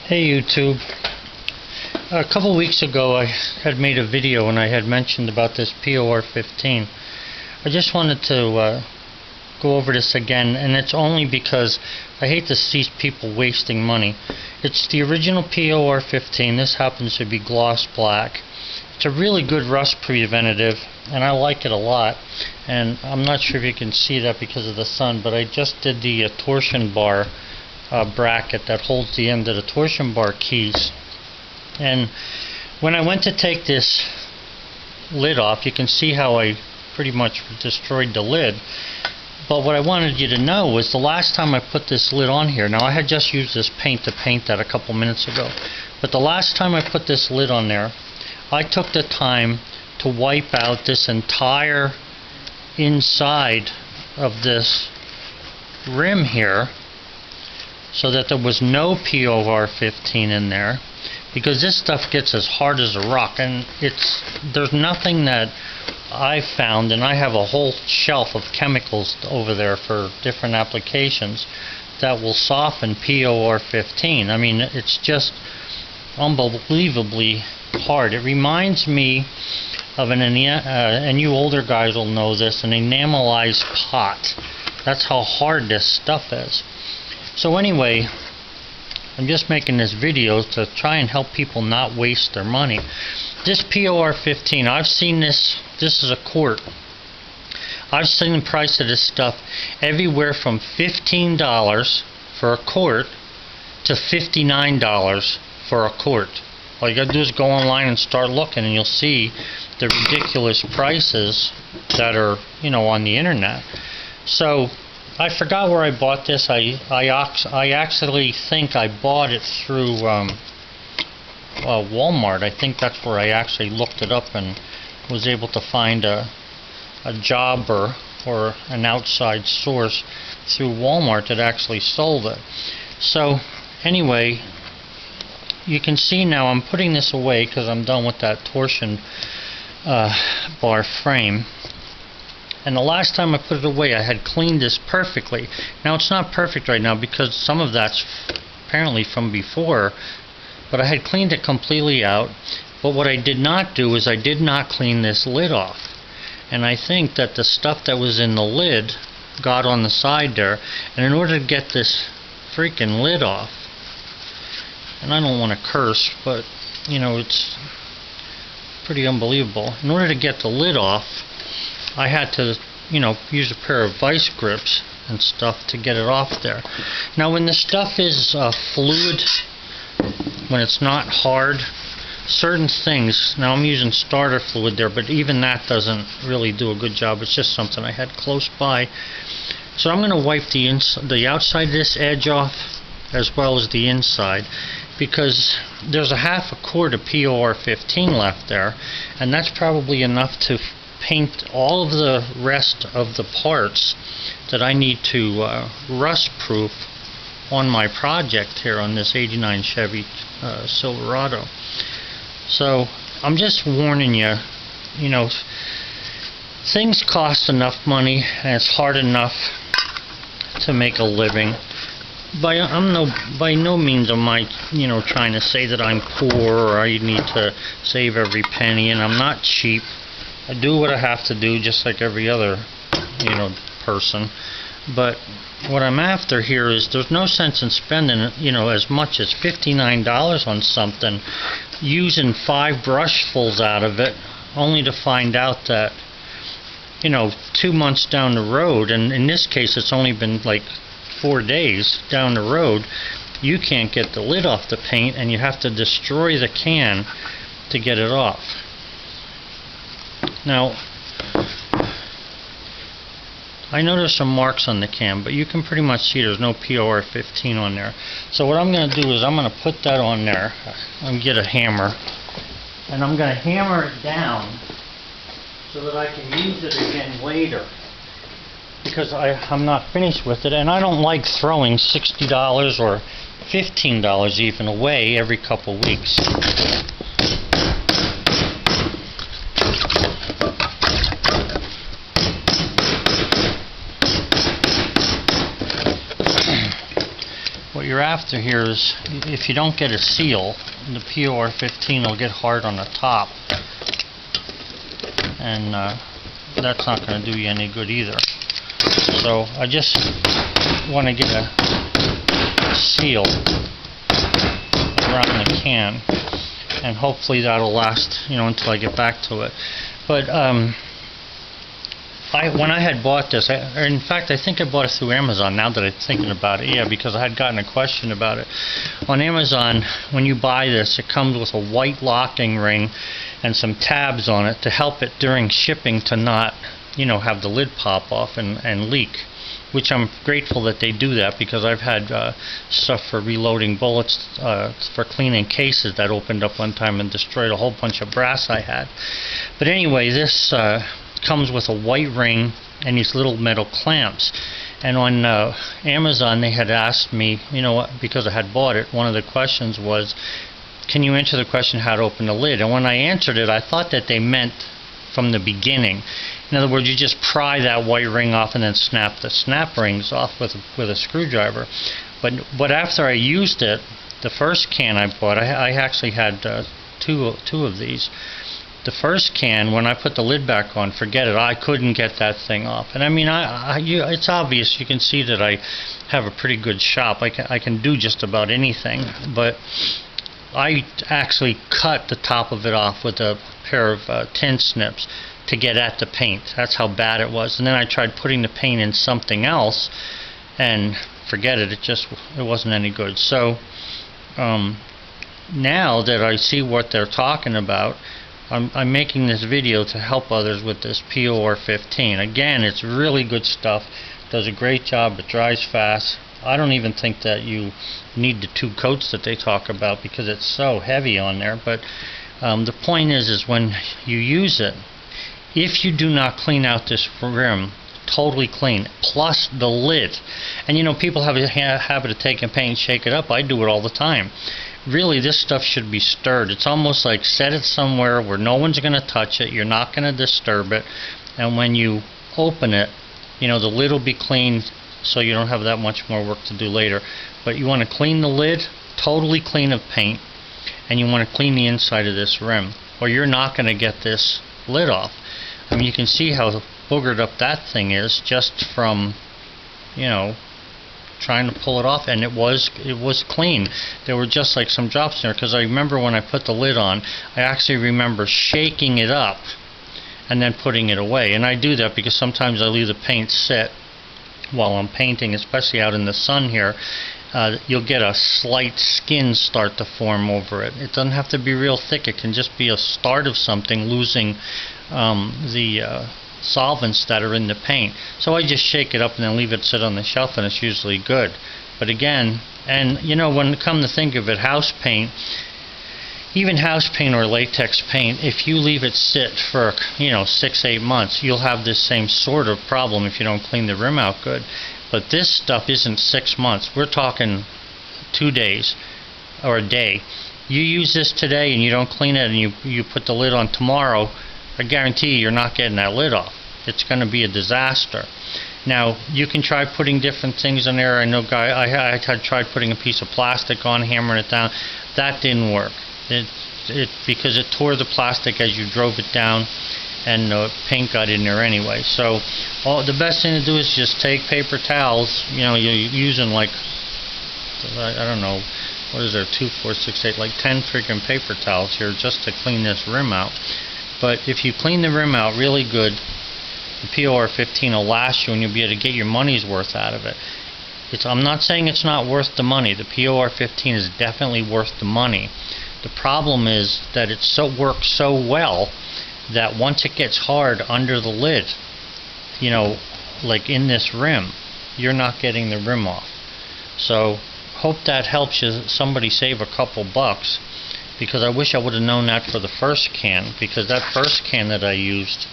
Hey YouTube. A couple weeks ago I had made a video and I had mentioned about this POR15. I just wanted to go over this again, and it's only because I hate to see people wasting money. It's the original POR15. This happens to be gloss black. It's a really good rust preventative and I like it a lot, and I'm not sure if you can see that because of the sun, but I just did the torsion bar bracket that holds the end of the torsion bar keys. And when I went to take this lid off, you can see how I pretty much destroyed the lid. But what I wanted you to know was the last time I put this lid on here, now I had just used this paint to paint that a couple minutes ago, but the last time I put this lid on there, I took the time to wipe out this entire inside of this rim here, so that there was no POR15 in there, because this stuff gets as hard as a rock, and there's nothing that I've found, and I have a whole shelf of chemicals over there for different applications that will soften POR15. I mean, it's just unbelievably hard. It reminds me of and you older guys will know this, an enamelized pot. That's how hard this stuff is. So anyway, I'm just making this video to try and help people not waste their money. This POR15, I've seen this is a quart. I've seen the price of this stuff everywhere from $15 for a quart to $59 for a quart. All you gotta do is go online and start looking, and you'll see the ridiculous prices that are, on the internet. So I forgot where I bought this. I actually think I bought it through Walmart. I think that's where I actually looked it up and was able to find a job or an outside source through Walmart that actually sold it. So anyway, you can see now I'm putting this away because I'm done with that torsion bar frame. And the last time I put it away, I had cleaned this perfectly. Now it's not perfect right now because some of that's apparently from before, but I had cleaned it completely out. But what I did not do is I did not clean this lid off. And I think that the stuff that was in the lid got on the side there. And in order to get this freaking lid off, and I don't want to curse, but it's pretty unbelievable. In order to get the lid off, I had to, use a pair of vice grips and stuff to get it off there. Now when the stuff is fluid, when it's not hard, certain things, now I'm using starter fluid there, but even that doesn't really do a good job. It's just something I had close by. So I'm going to wipe the outside of this edge off as well as the inside, because there's a half a quart of POR15 left there, and that's probably enough to paint all of the rest of the parts that I need to rust proof on my project here on this '89 Chevy Silverado. So I'm just warning you, things cost enough money and it's hard enough to make a living. By no means am I trying to say that I'm poor or I need to save every penny, and I'm not cheap. I do what I have to do just like every other person. But what I'm after here is there's no sense in spending as much as $59 on something, using 5 brushfuls out of it, only to find out that 2 months down the road, and in this case it's only been like 4 days down the road, you can't get the lid off the paint and you have to destroy the can to get it off. Now I know there's some marks on the can, but you can pretty much see there's no POR15 on there. So what I'm going to do is I'm going to put that on there. I'm going to get a hammer and I'm going to hammer it down so that I can use it again later, because I'm not finished with it, and I don't like throwing $60 or $15 even away every couple weeks. What what you're after here is, if you don't get a seal, the POR15 will get hard on the top, and that's not going to do you any good either. So I just want to get a seal around the can, and hopefully that'll last, until I get back to it. But when I had bought this, in fact, I think I bought it through Amazon, now that I'm thinking about it. Yeah, because I had gotten a question about it. On Amazon, when you buy this, it comes with a white locking ring and some tabs on it to help it during shipping to not, have the lid pop off and leak. Which I'm grateful that they do that, because I've had stuff for reloading bullets, for cleaning cases, that opened up one time and destroyed a whole bunch of brass I had. But anyway, this comes with a white ring and these little metal clamps. And on Amazon, they had asked me, because I had bought it, one of the questions was, can you answer the question how to open the lid? And when I answered it, I thought that they meant from the beginning. In other words, you just pry that white ring off and then snap the snap rings off with a screwdriver. But after I used it, the first can I bought, I actually had two of these. The first can, when I put the lid back on, forget it, I couldn't get that thing off. And I mean, it's obvious, you can see that I have a pretty good shop. I can do just about anything. But I actually cut the top of it off with a pair of tin snips to get at the paint. That's how bad it was. And then I tried putting the paint in something else, and forget it, it wasn't any good. So now that I see what they're talking about, I'm making this video to help others with this POR15. Again, it's really good stuff. Does a great job. It dries fast. I don't even think that you need the 2 coats that they talk about, because it's so heavy on there. But the point is when you use it, if you do not clean out this rim totally clean, plus the lid, and people have a habit of taking paint, shake it up. I do it all the time. Really, this stuff should be stirred. It's almost like set it somewhere where no one's going to touch it, you're not going to disturb it, and when you open it, the lid will be clean, so you don't have that much more work to do later. But you want to clean the lid, totally clean of paint, and you want to clean the inside of this rim, or you're not going to get this lid off. I mean, you can see how boogered up that thing is just from, trying to pull it off, and it was clean. There were just like some drops in there, because I remember when I put the lid on, I actually remember shaking it up and then putting it away. And I do that because sometimes I leave the paint sit while I'm painting, especially out in the sun here. You'll get a slight skin start to form over it. It doesn't have to be real thick. It can just be a start of something losing the solvents that are in the paint. So I just shake it up and then leave it sit on the shelf, and it's usually good. But again, and when come to think of it, house paint, even house paint or latex paint, if you leave it sit for 6-8 months, you'll have this same sort of problem if you don't clean the rim out good. But this stuff isn't 6 months. We're talking 2 days or a day. You use this today and you don't clean it, and you put the lid on tomorrow, I guarantee you're not getting that lid off. It's going to be a disaster. Now, you can try putting different things in there. I know I had tried putting a piece of plastic on, hammering it down. That didn't work. Because it tore the plastic as you drove it down, and the paint got in there anyway. So the best thing to do is just take paper towels. You're using like, I don't know, what is there, 2, 4, 6, 8, like 10 freaking paper towels here just to clean this rim out. But if you clean the rim out really good, the POR15 will last you, and you'll be able to get your money's worth out of it. I'm not saying it's not worth the money. The POR15 is definitely worth the money. The problem is that it works so well that once it gets hard under the lid, like in this rim, you're not getting the rim off. So hope that helps you, somebody save a couple bucks, because I wish I would have known that for the first can, because that first can that I used,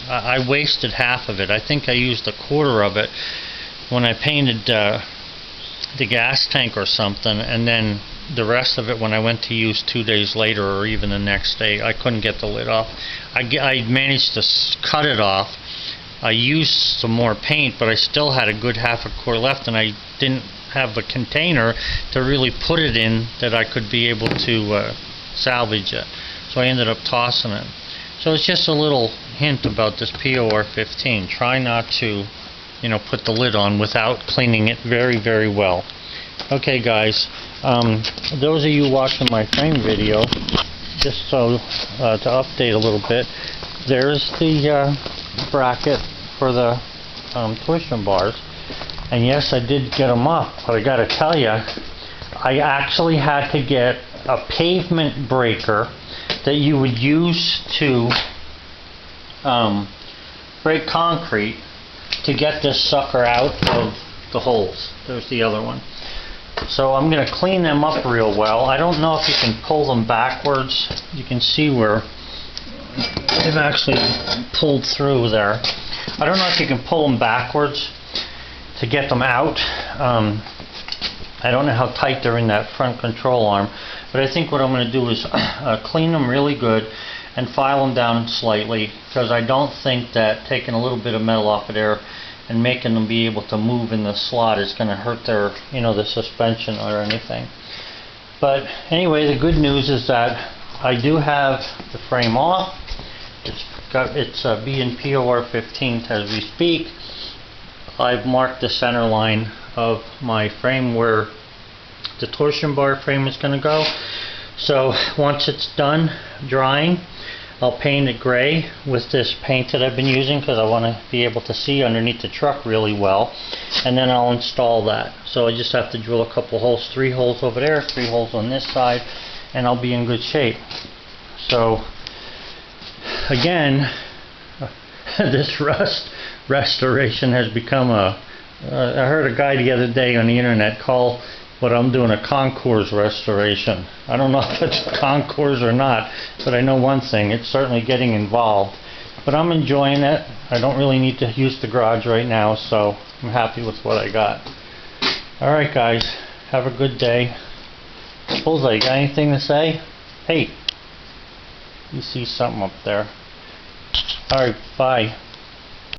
I wasted half of it. I think I used a quarter of it when I painted the gas tank or something, and then the rest of it when I went to use 2 days later or even the next day. I couldn't get the lid off. I managed to cut it off, I used some more paint, but I still had a good half a quart left, and I didn't have a container to really put it in that I could be able to salvage it. So I ended up tossing it. So it's just a little hint about this POR 15. Try not to, put the lid on without cleaning it very, very well. Okay, guys, those of you watching my frame video, just so to update a little bit, there's the bracket for the torsion bars, and yes, I did get them up, but I gotta tell you, I actually had to get a pavement breaker that you would use to break concrete to get this sucker out of the holes. There's the other one. So I'm going to clean them up real well. I don't know if you can pull them backwards. You can see where they've actually pulled through there. I don't know if you can pull them backwards to get them out. I don't know how tight they're in that front control arm, but I think what I'm going to do is clean them really good and file them down slightly, because I don't think that taking a little bit of metal off of there and making them be able to move in the slot is going to hurt their, the suspension or anything. But anyway, the good news is that I do have the frame off. It's being POR 15 as we speak. I've marked the center line of my frame where the torsion bar frame is going to go. So once it's done drying, I'll paint it gray with this paint that I've been using, because I want to be able to see underneath the truck really well, and then I'll install that. So I just have to drill a couple holes, 3 holes over there, 3 holes on this side, and I'll be in good shape. So again, this rust restoration has become I heard a guy the other day on the internet call what I'm doing a concours restoration. I don't know if it's concours or not, but I know one thing, it's certainly getting involved. But I'm enjoying it. I don't really need to use the garage right now, so I'm happy with what I got. Alright guys, have a good day. Bullseye, got anything to say? Hey, you see something up there. Alright, bye.